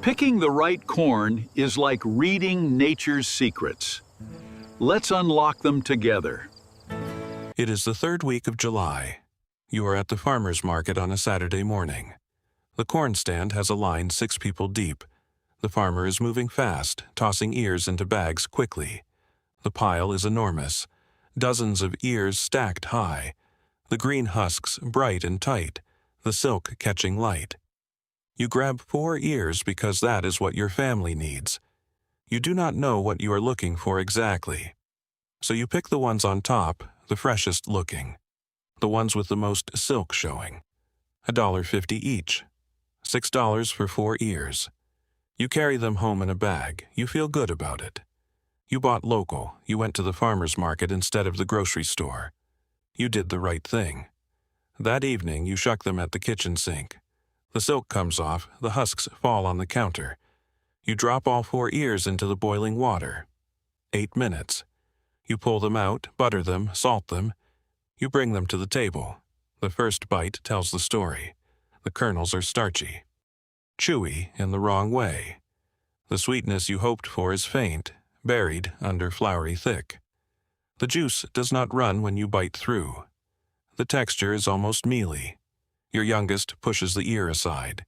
Picking the right corn is like reading nature's secrets. Let's unlock them together. It is the third week of July. You are at the farmer's market on a Saturday morning. The corn stand has a line 6 people deep. The farmer is moving fast, tossing ears into bags quickly. The pile is enormous. Dozens of ears stacked high. The green husks bright and tight, the silk catching light. You grab 4 ears because that is what your family needs. You do not know what you are looking for exactly. So you pick the ones on top, the freshest looking. The ones with the most silk showing. $1.50 each. $6 for 4 ears. You carry them home in a bag. You feel good about it. You bought local. You went to the farmer's market instead of the grocery store. You did the right thing. That evening, you shuck them at the kitchen sink. The silk comes off, the husks fall on the counter. You drop all 4 ears into the boiling water. 8 minutes. You pull them out, butter them, salt them. You bring them to the table. The first bite tells the story. The kernels are starchy. Chewy in the wrong way. The sweetness you hoped for is faint, buried under floury thick. The juice does not run when you bite through. The texture is almost mealy. Your youngest pushes the ear aside.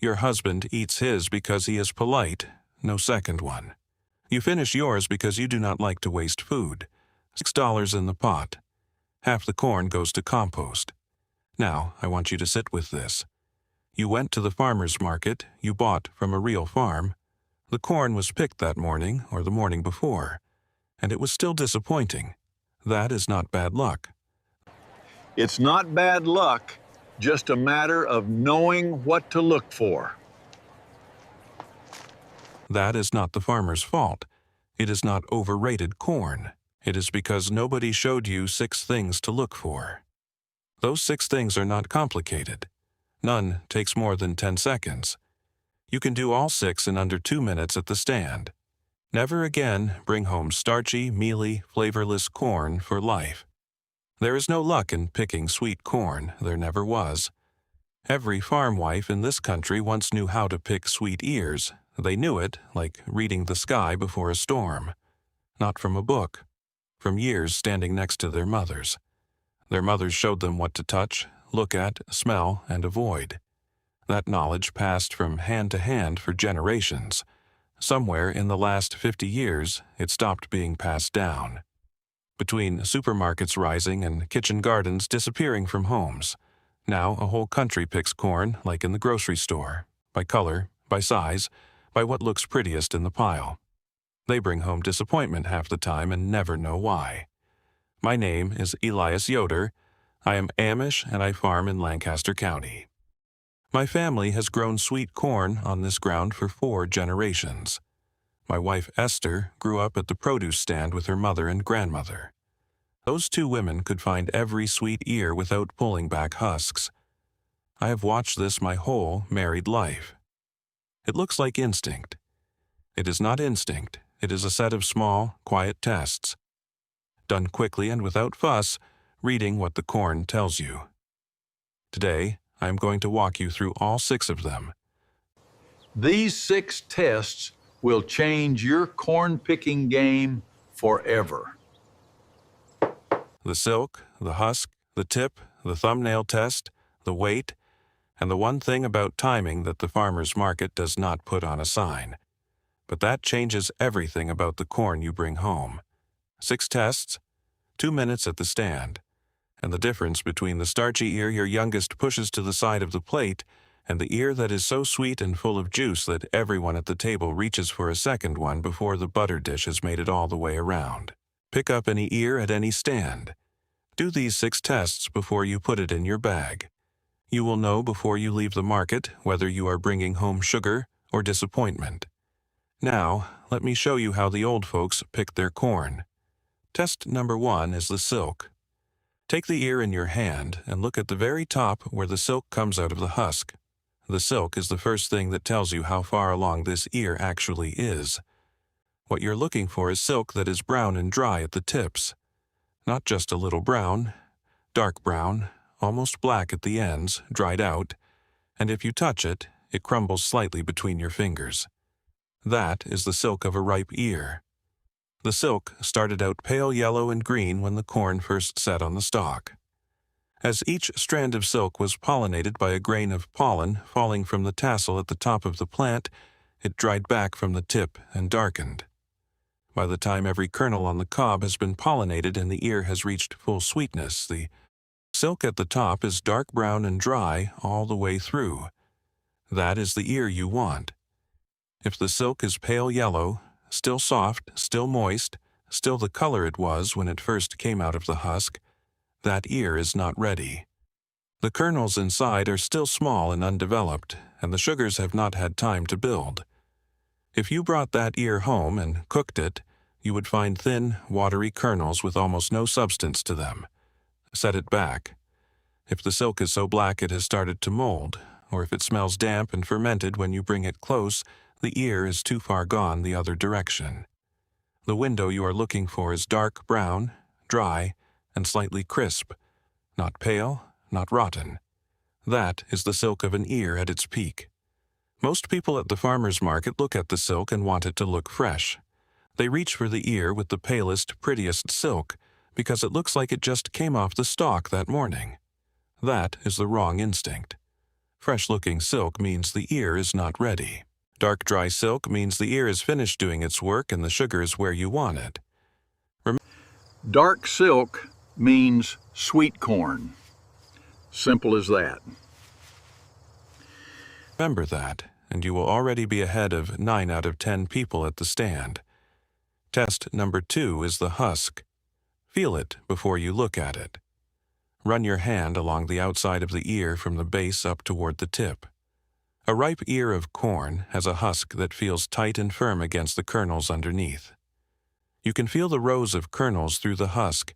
Your husband eats his because he is polite, no second one. You finish yours because you do not like to waste food. $6 in the pot. Half the corn goes to compost. Now, I want you to sit with this. You went to the farmer's market, you bought from a real farm. The corn was picked that morning or the morning before, and it was still disappointing. That is not bad luck. It's not bad luck, just a matter of knowing what to look for. That is not the farmer's fault. It is not overrated corn. It is because nobody showed you 6 things to look for. Those 6 things are not complicated. None takes more than 10 seconds. You can do all 6 in under 2 minutes at the stand. Never again bring home starchy, mealy, flavorless corn for life. There is no luck in picking sweet corn. There never was. Every farm wife in this country once knew how to pick sweet ears. They knew it like reading the sky before a storm. Not from a book. From years standing next to their mothers. Their mothers showed them what to touch, look at, smell, and avoid. That knowledge passed from hand to hand for generations. Somewhere in the last 50 years, it stopped being passed down. Between supermarkets rising and kitchen gardens disappearing from homes, now a whole country picks corn like in the grocery store, by color, by size, by what looks prettiest in the pile. They bring home disappointment half the time and never know why. My name is Elias Yoder. I am Amish and I farm in Lancaster County. My family has grown sweet corn on this ground for 4 generations. My wife Esther grew up at the produce stand with her mother and grandmother. Those 2 women could find every sweet ear without pulling back husks. I have watched this my whole married life. It looks like instinct. It is not instinct. It is a set of small, quiet tests. Done quickly and without fuss, reading what the corn tells you. Today, I am going to walk you through all 6 of them. These 6 tests will change your corn picking game forever. The silk, the husk, the tip, the thumbnail test, the weight, and the one thing about timing that the farmer's market does not put on a sign. But that changes everything about the corn you bring home. 6 tests, 2 minutes at the stand, and the difference between the starchy ear your youngest pushes to the side of the plate and the ear that is so sweet and full of juice that everyone at the table reaches for a second one before the butter dish has made it all the way around. Pick up any ear at any stand. Do these 6 tests before you put it in your bag. You will know before you leave the market whether you are bringing home sugar or disappointment. Now, let me show you how the old folks picked their corn. Test number 1 is the silk. Take the ear in your hand and look at the very top where the silk comes out of the husk. The silk is the first thing that tells you how far along this ear actually is. What you're looking for is silk that is brown and dry at the tips. Not just a little brown, dark brown, almost black at the ends, dried out, and if you touch it, it crumbles slightly between your fingers. That is the silk of a ripe ear. The silk started out pale yellow and green when the corn first set on the stalk. As each strand of silk was pollinated by a grain of pollen falling from the tassel at the top of the plant, it dried back from the tip and darkened. By the time every kernel on the cob has been pollinated and the ear has reached full sweetness, the silk at the top is dark brown and dry all the way through. That is the ear you want. If the silk is pale yellow, still soft, still moist, still the color it was when it first came out of the husk, that ear is not ready. The kernels inside are still small and undeveloped, and the sugars have not had time to build. If you brought that ear home and cooked it, you would find thin, watery kernels with almost no substance to them. Set it back. If the silk is so black it has started to mold, or if it smells damp and fermented when you bring it close, the ear is too far gone the other direction. The window you are looking for is dark brown, dry, and slightly crisp, not pale, not rotten. That is the silk of an ear at its peak. Most people at the farmer's market look at the silk and want it to look fresh. They reach for the ear with the palest, prettiest silk because it looks like it just came off the stalk that morning. That is the wrong instinct. Fresh-looking silk means the ear is not ready. Dark, dry silk means the ear is finished doing its work and the sugar is where you want it. Dark silk means sweet corn. Simple as that. Remember that, and you will already be ahead of 9 out of 10 people at the stand. Test number 2 is the husk. Feel it before you look at it. Run your hand along the outside of the ear from the base up toward the tip. A ripe ear of corn has a husk that feels tight and firm against the kernels underneath. You can feel the rows of kernels through the husk,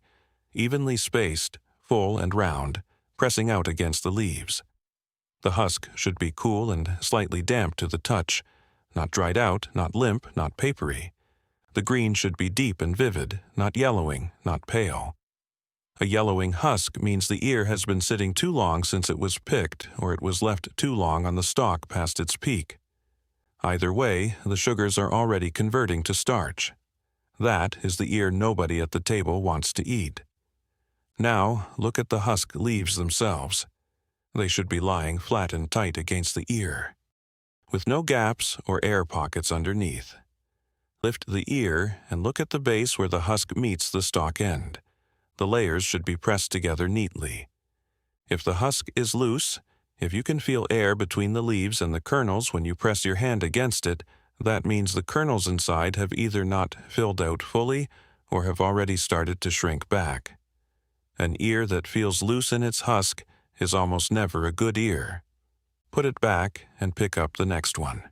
evenly spaced, full and round, pressing out against the leaves. The husk should be cool and slightly damp to the touch, not dried out, not limp, not papery. The green should be deep and vivid, not yellowing, not pale. A yellowing husk means the ear has been sitting too long since it was picked, or it was left too long on the stalk past its peak. Either way, the sugars are already converting to starch. That is the ear nobody at the table wants to eat. Now, look at the husk leaves themselves. They should be lying flat and tight against the ear, with no gaps or air pockets underneath. Lift the ear and look at the base where the husk meets the stalk end. The layers should be pressed together neatly. If the husk is loose, if you can feel air between the leaves and the kernels when you press your hand against it, that means the kernels inside have either not filled out fully or have already started to shrink back. An ear that feels loose in its husk is almost never a good ear. Put it back and pick up the next one.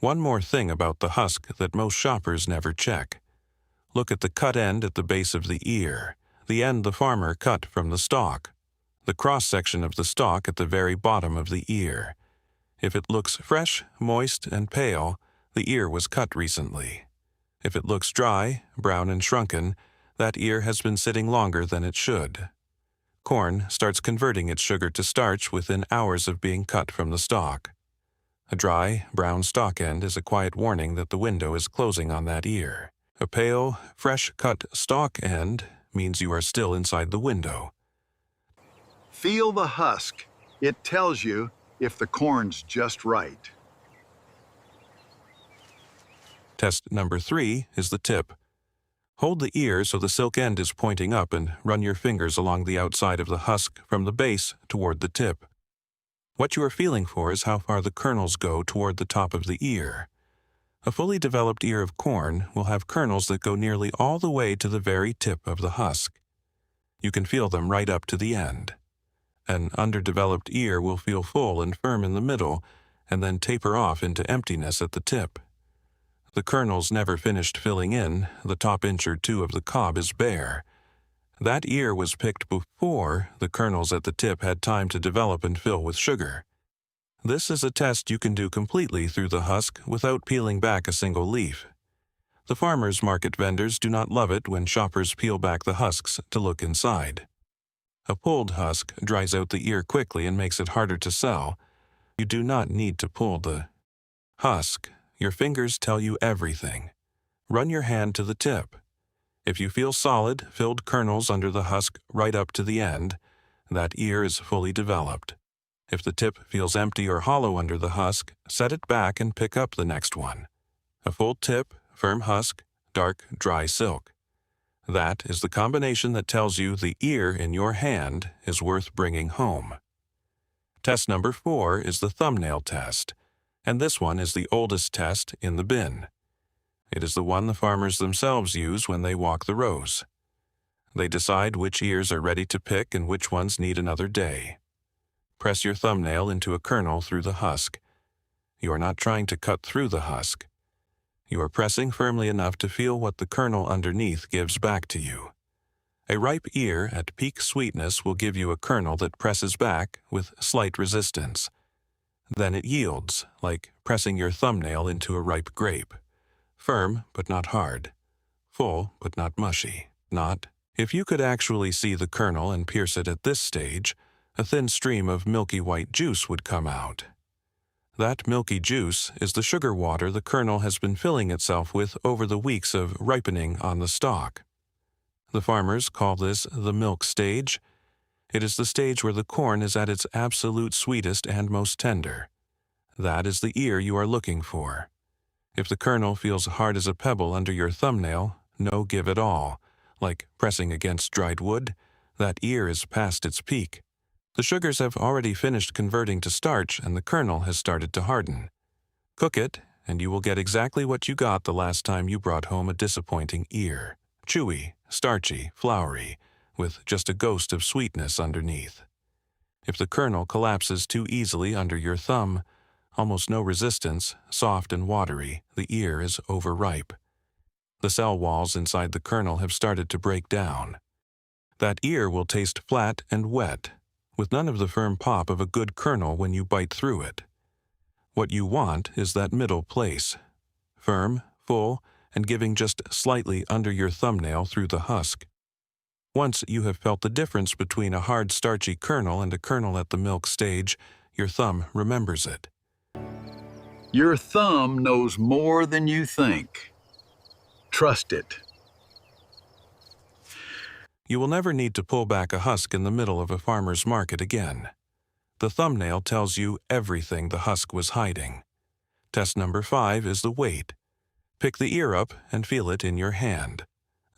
One more thing about the husk that most shoppers never check. Look at the cut end at the base of the ear, the end the farmer cut from the stalk. The cross-section of the stalk at the very bottom of the ear. If it looks fresh, moist, and pale, the ear was cut recently. If it looks dry, brown, and shrunken, that ear has been sitting longer than it should. Corn starts converting its sugar to starch within hours of being cut from the stalk. A dry, brown stalk end is a quiet warning that the window is closing on that ear. A pale, fresh-cut stalk end means you are still inside the window. Feel the husk. It tells you if the corn's just right. Test number 3 is the tip. Hold the ear so the silk end is pointing up and run your fingers along the outside of the husk from the base toward the tip. What you are feeling for is how far the kernels go toward the top of the ear. A fully developed ear of corn will have kernels that go nearly all the way to the very tip of the husk. You can feel them right up to the end. An underdeveloped ear will feel full and firm in the middle and then taper off into emptiness at the tip. The kernels never finished filling in, the top inch or two of the cob is bare. That ear was picked before the kernels at the tip had time to develop and fill with sugar. This is a test you can do completely through the husk without peeling back a single leaf. The farmers' market vendors do not love it when shoppers peel back the husks to look inside. A pulled husk dries out the ear quickly and makes it harder to sell. You do not need to pull the husk. Your fingers tell you everything. Run your hand to the tip. If you feel solid, filled kernels under the husk right up to the end, that ear is fully developed. If the tip feels empty or hollow under the husk, set it back and pick up the next one. A full tip, firm husk, dark, dry silk. That is the combination that tells you the ear in your hand is worth bringing home. Test number 4 is the thumbnail test, and this one is the oldest test in the bin. It is the one the farmers themselves use when they walk the rows. They decide which ears are ready to pick and which ones need another day. Press your thumbnail into a kernel through the husk. You are not trying to cut through the husk. You are pressing firmly enough to feel what the kernel underneath gives back to you. A ripe ear at peak sweetness will give you a kernel that presses back with slight resistance. Then it yields, like pressing your thumbnail into a ripe grape. Firm but not hard. Full but not mushy. Not. If you could actually see the kernel and pierce it at this stage, a thin stream of milky white juice would come out. That milky juice is the sugar water the kernel has been filling itself with over the weeks of ripening on the stalk. The farmers call this the milk stage. It is the stage where the corn is at its absolute sweetest and most tender. That is the ear you are looking for. If the kernel feels hard as a pebble under your thumbnail, no give at all. Like pressing against dried wood, that ear is past its peak. The sugars have already finished converting to starch and the kernel has started to harden. Cook it, and you will get exactly what you got the last time you brought home a disappointing ear. Chewy, starchy, floury, with just a ghost of sweetness underneath. If the kernel collapses too easily under your thumb, almost no resistance, soft and watery, the ear is overripe. The cell walls inside the kernel have started to break down. That ear will taste flat and wet, with none of the firm pop of a good kernel when you bite through it. What you want is that middle place, firm, full, and giving just slightly under your thumbnail through the husk. Once you have felt the difference between a hard starchy kernel and a kernel at the milk stage, your thumb remembers it. Your thumb knows more than you think. Trust it. You will never need to pull back a husk in the middle of a farmer's market again. The thumbnail tells you everything the husk was hiding. Test number 5 is the weight. Pick the ear up and feel it in your hand.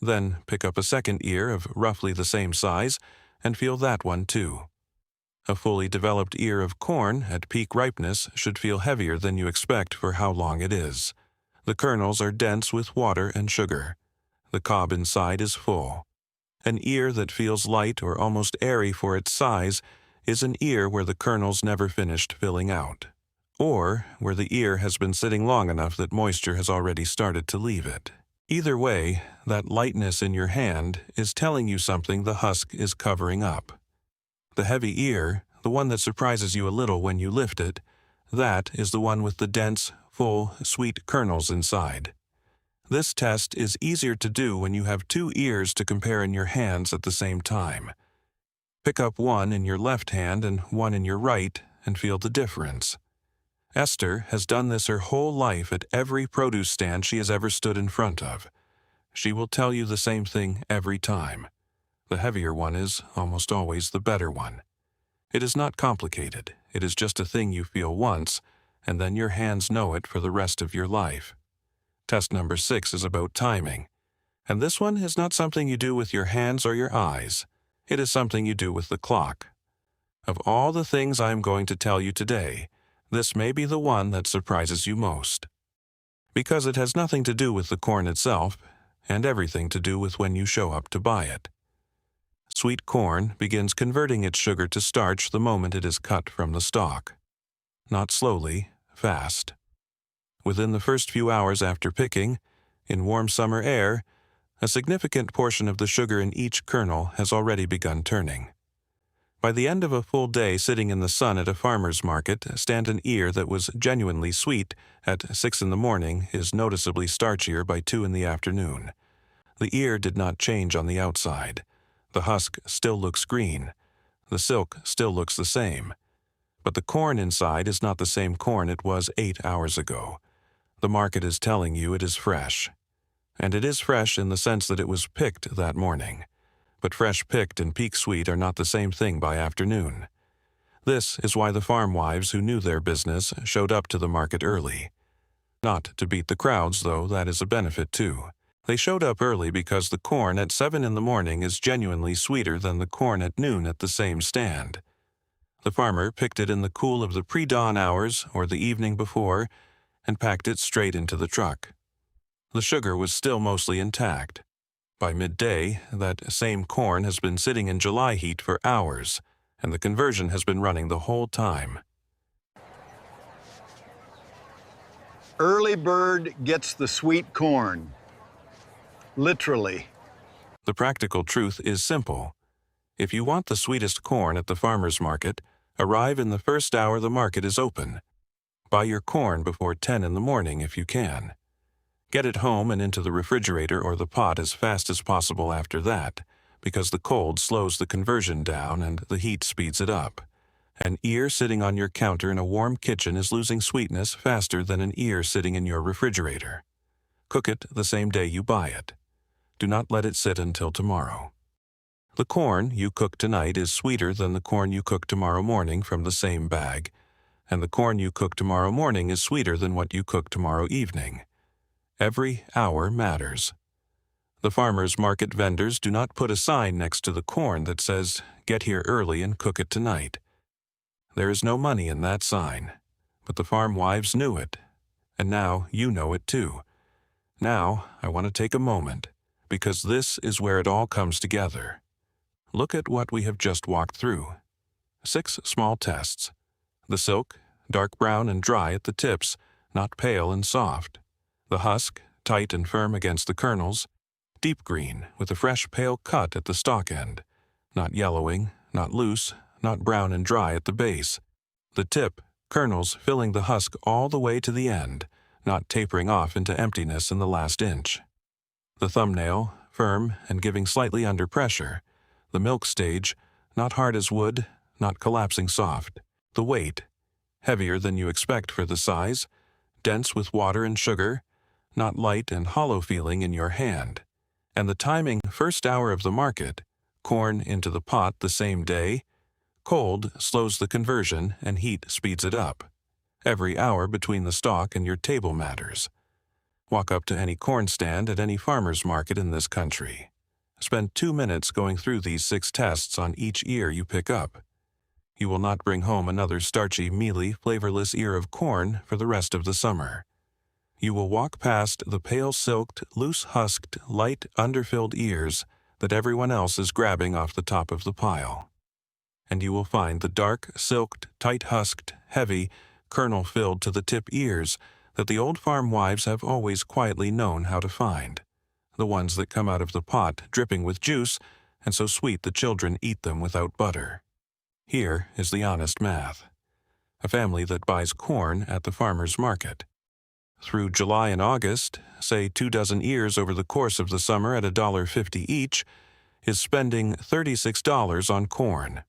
Then pick up a second ear of roughly the same size and feel that one too. A fully developed ear of corn at peak ripeness should feel heavier than you expect for how long it is. The kernels are dense with water and sugar. The cob inside is full. An ear that feels light or almost airy for its size is an ear where the kernels never finished filling out, or where the ear has been sitting long enough that moisture has already started to leave it. Either way, that lightness in your hand is telling you something the husk is covering up. The heavy ear, the one that surprises you a little when you lift it, that is the one with the dense, full, sweet kernels inside. This test is easier to do when you have 2 ears to compare in your hands at the same time. Pick up one in your left hand and one in your right and feel the difference. Esther has done this her whole life at every produce stand she has ever stood in front of. She will tell you the same thing every time. The heavier one is almost always the better one. It is not complicated. It is just a thing you feel once, and then your hands know it for the rest of your life. Test number 6 is about timing. And this one is not something you do with your hands or your eyes. It is something you do with the clock. Of all the things I am going to tell you today, this may be the one that surprises you most. Because it has nothing to do with the corn itself, and everything to do with when you show up to buy it. Sweet corn begins converting its sugar to starch the moment it is cut from the stalk. Not slowly, fast. Within the first few hours after picking, in warm summer air, a significant portion of the sugar in each kernel has already begun turning. By the end of a full day sitting in the sun at a farmer's market, stand an ear that was genuinely sweet at 6 in the morning is noticeably starchier by 2 in the afternoon. The ear did not change on the outside. The husk still looks green. The silk still looks the same. But the corn inside is not the same corn it was 8 hours ago. The market is telling you it is fresh. And it is fresh in the sense that it was picked that morning. But fresh picked and peak sweet are not the same thing by afternoon. This is why the farm wives who knew their business showed up to the market early. Not to beat the crowds, though that is a benefit too. They showed up early because the corn at 7 in the morning is genuinely sweeter than the corn at noon at the same stand. The farmer picked it in the cool of the pre-dawn hours or the evening before and packed it straight into the truck. The sugar was still mostly intact. By midday, that same corn has been sitting in July heat for hours, and the conversion has been running the whole time. Early bird gets the sweet corn. Literally. The practical truth is simple. If you want the sweetest corn at the farmer's market, arrive in the first hour the market is open. Buy your corn before 10 in the morning if you can. Get it home and into the refrigerator or the pot as fast as possible after that, because the cold slows the conversion down and the heat speeds it up. An ear sitting on your counter in a warm kitchen is losing sweetness faster than an ear sitting in your refrigerator. Cook it the same day you buy it. Do not let it sit until tomorrow. The corn you cook tonight is sweeter than the corn you cook tomorrow morning from the same bag, and the corn you cook tomorrow morning is sweeter than what you cook tomorrow evening. Every hour matters. The farmers' market vendors do not put a sign next to the corn that says, "Get here early and cook it tonight." There is no money in that sign, but the farm wives knew it, and now you know it too. Now I want to take a moment, because this is where it all comes together. Look at what we have just walked through. 6 small tests. The silk, dark brown and dry at the tips, not pale and soft. The husk, tight and firm against the kernels. Deep green, with a fresh pale cut at the stalk end. Not yellowing, not loose, not brown and dry at the base. The tip, kernels filling the husk all the way to the end, not tapering off into emptiness in the last inch. The thumbnail, firm and giving slightly under pressure. The milk stage, not hard as wood, not collapsing soft. The weight, heavier than you expect for the size, dense with water and sugar, not light and hollow feeling in your hand. And the timing first hour of the market, corn into the pot the same day, cold slows the conversion and heat speeds it up. Every hour between the stalk and your table matters. Walk up to any corn stand at any farmer's market in this country. Spend 2 minutes going through these 6 tests on each ear you pick up. You will not bring home another starchy, mealy, flavorless ear of corn for the rest of the summer. You will walk past the pale-silked, loose-husked, light, underfilled ears that everyone else is grabbing off the top of the pile. And you will find the dark, silked, tight-husked, heavy, kernel-filled to the tip ears that the old farm wives have always quietly known how to find. The ones that come out of the pot dripping with juice and so sweet the children eat them without butter. Here is the honest math. A family that buys corn at the farmer's market. Through July and August, say 2 dozen ears over the course of the summer at $1.50 each, is spending $36 on corn.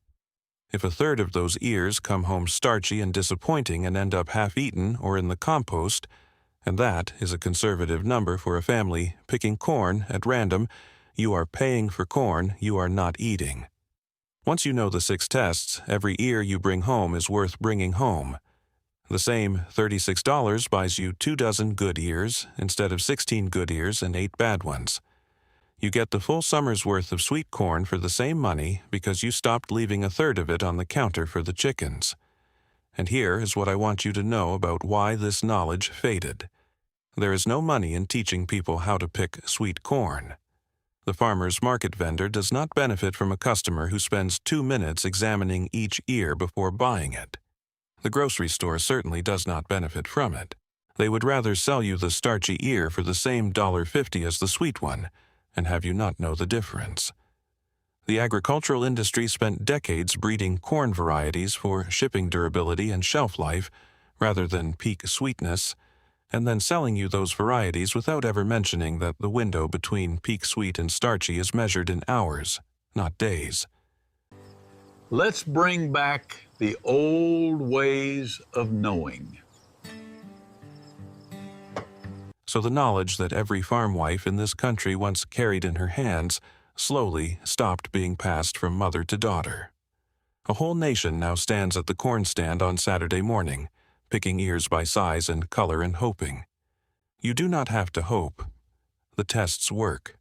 If a third of those ears come home starchy and disappointing and end up half-eaten or in the compost, and that is a conservative number for a family picking corn at random, you are paying for corn you are not eating. Once you know the 6 tests, every ear you bring home is worth bringing home. The same $36 buys you 2 dozen good ears instead of 16 good ears and 8 bad ones. You get the full summer's worth of sweet corn for the same money because you stopped leaving a third of it on the counter for the chickens. And here is what I want you to know about why this knowledge faded. There is no money in teaching people how to pick sweet corn. The farmer's market vendor does not benefit from a customer who spends 2 minutes examining each ear before buying it. The grocery store certainly does not benefit from it. They would rather sell you the starchy ear for the same $1.50 as the sweet one, and have you not know the difference. The agricultural industry spent decades breeding corn varieties for shipping durability and shelf life rather than peak sweetness, and then selling you those varieties without ever mentioning that the window between peak sweet and starchy is measured in hours, not days. Let's bring back the old ways of knowing. So the knowledge that every farm wife in this country once carried in her hands slowly stopped being passed from mother to daughter. A whole nation now stands at the corn stand on Saturday morning, picking ears by size and color and hoping. You do not have to hope. The tests work.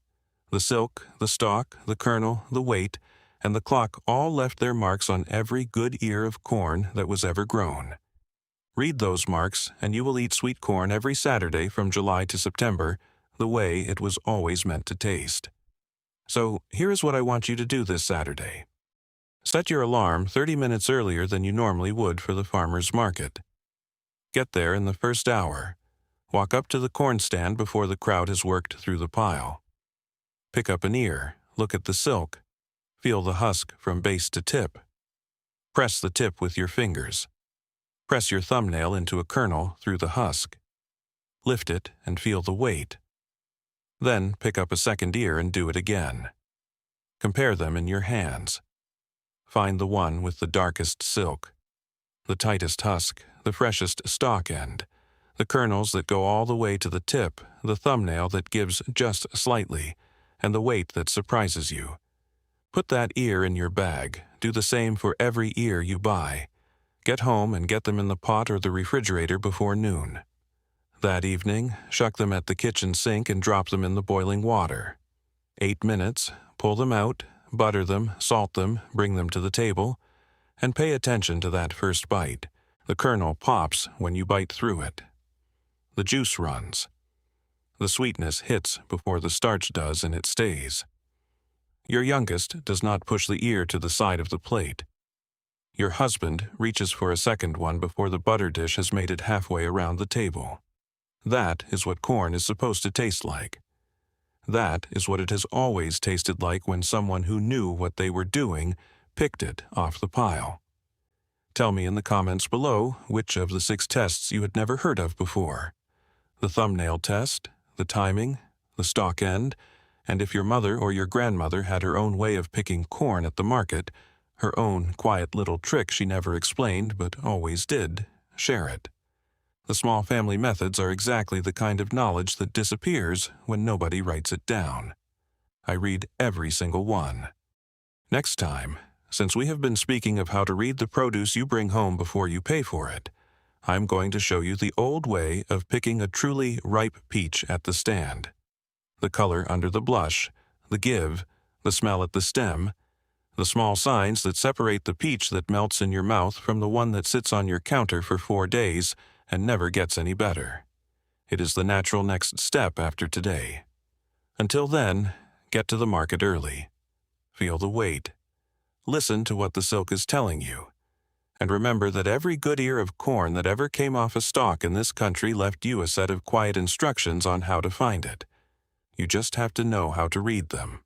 The silk, the stalk, the kernel, the weight, and the clock all left their marks on every good ear of corn that was ever grown. Read those marks, and you will eat sweet corn every Saturday from July to September, the way it was always meant to taste. So here is what I want you to do this Saturday. Set your alarm 30 minutes earlier than you normally would for the farmer's market. Get there in the first hour. Walk up to the corn stand before the crowd has worked through the pile. Pick up an ear, look at the silk, feel the husk from base to tip. Press the tip with your fingers. Press your thumbnail into a kernel through the husk. Lift it and feel the weight. Then pick up a second ear and do it again. Compare them in your hands. Find the one with the darkest silk, the tightest husk, the freshest stalk end, the kernels that go all the way to the tip, the thumbnail that gives just slightly, and the weight that surprises you. Put that ear in your bag. Do the same for every ear you buy. Get home and get them in the pot or the refrigerator before noon. That evening, shuck them at the kitchen sink and drop them in the boiling water. 8 minutes, pull them out, butter them, salt them, bring them to the table, and pay attention to that first bite. The kernel pops when you bite through it. The juice runs. The sweetness hits before the starch does, and it stays. Your youngest does not push the ear to the side of the plate. Your husband reaches for a second one before the butter dish has made it halfway around the table. That is what corn is supposed to taste like. That is what it has always tasted like when someone who knew what they were doing picked it off the pile. Tell me in the comments below which of the 6 tests you had never heard of before. The thumbnail test, the timing, the stalk end, and if your mother or your grandmother had her own way of picking corn at the market, her own quiet little trick she never explained but always did, share it. The small family methods are exactly the kind of knowledge that disappears when nobody writes it down. I read every single one. Next time, since we have been speaking of how to read the produce you bring home before you pay for it, I'm going to show you the old way of picking a truly ripe peach at the stand. The color under the blush, the give, the smell at the stem, the small signs that separate the peach that melts in your mouth from the one that sits on your counter for 4 days and never gets any better. It is the natural next step after today. Until then, get to the market early. Feel the weight. Listen to what the silk is telling you. And remember that every good ear of corn that ever came off a stalk in this country left you a set of quiet instructions on how to find it. You just have to know how to read them.